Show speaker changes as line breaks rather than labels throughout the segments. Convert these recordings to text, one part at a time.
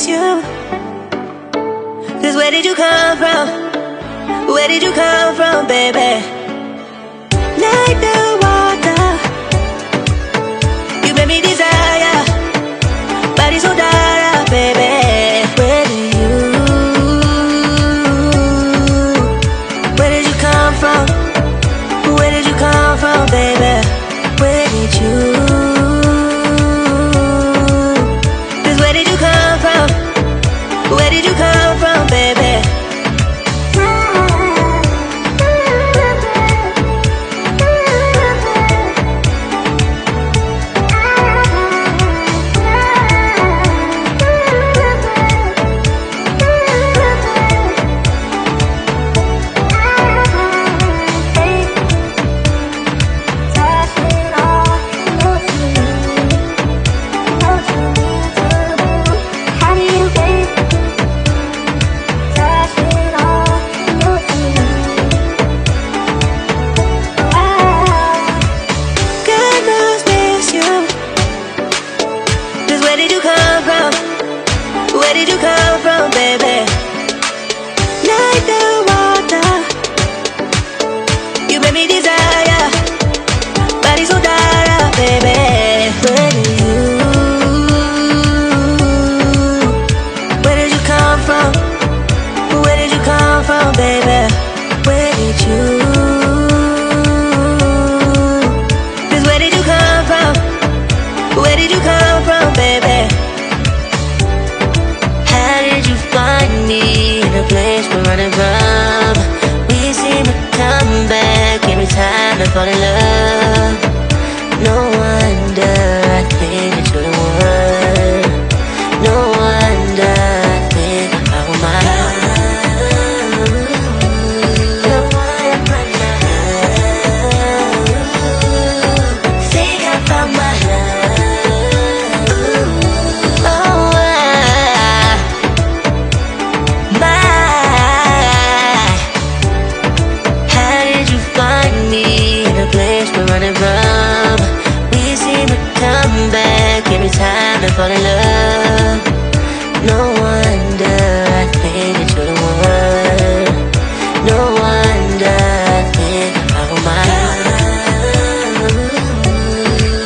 miss you. 'Cause where did you come from? Where did you come from, baby? Like the water, you made me desire. Body so dark, baby. Where did you come from? Where did you come from, baby? Where did you? 'Cause where did you come from? Where did you come from, baby? Where did you come from, baby? Like the water, you made me desire. Body so dark, baby. Where did you come from? Where did you come from, baby? Where did you? 'Cause where did you come from? Where did you come from, baby? In a place we're running from, we seem to come back every time I fall in love. No wonder I think that you're the one. No wonder I think I found my love. The one I find my love. Think I found my love. Oh. Running from, we seem to come back every time I fall in love. No wonder I think that you're the one. No wonder I think I found my love.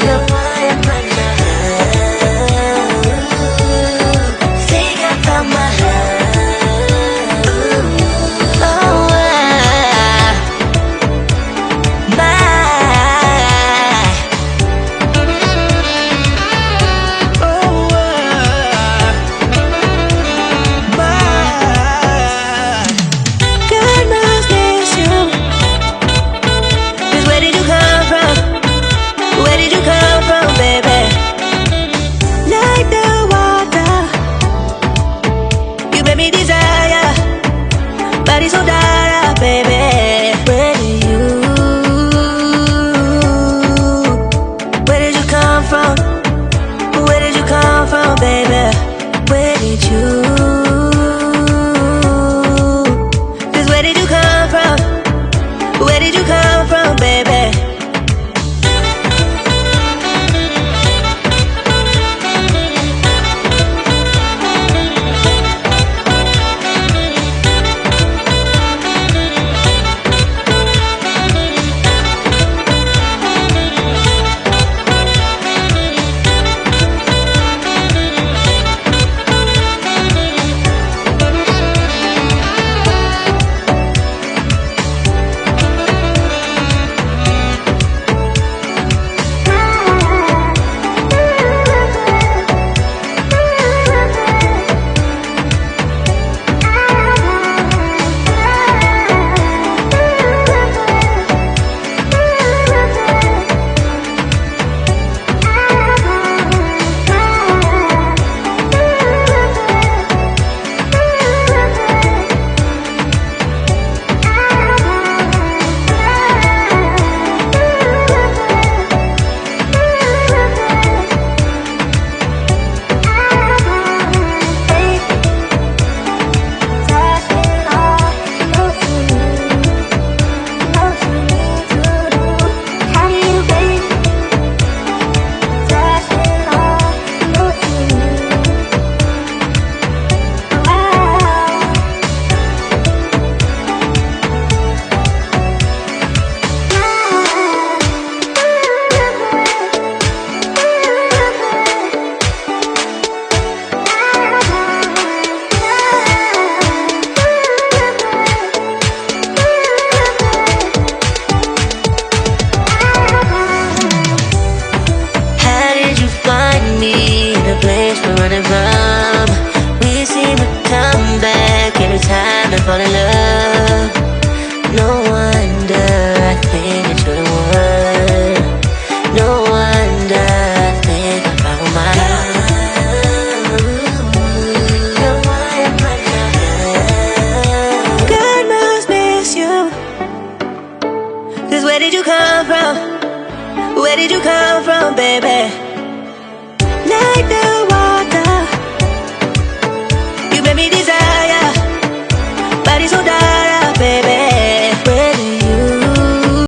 The one I find my love. Think I found my love. Oh. fall in love.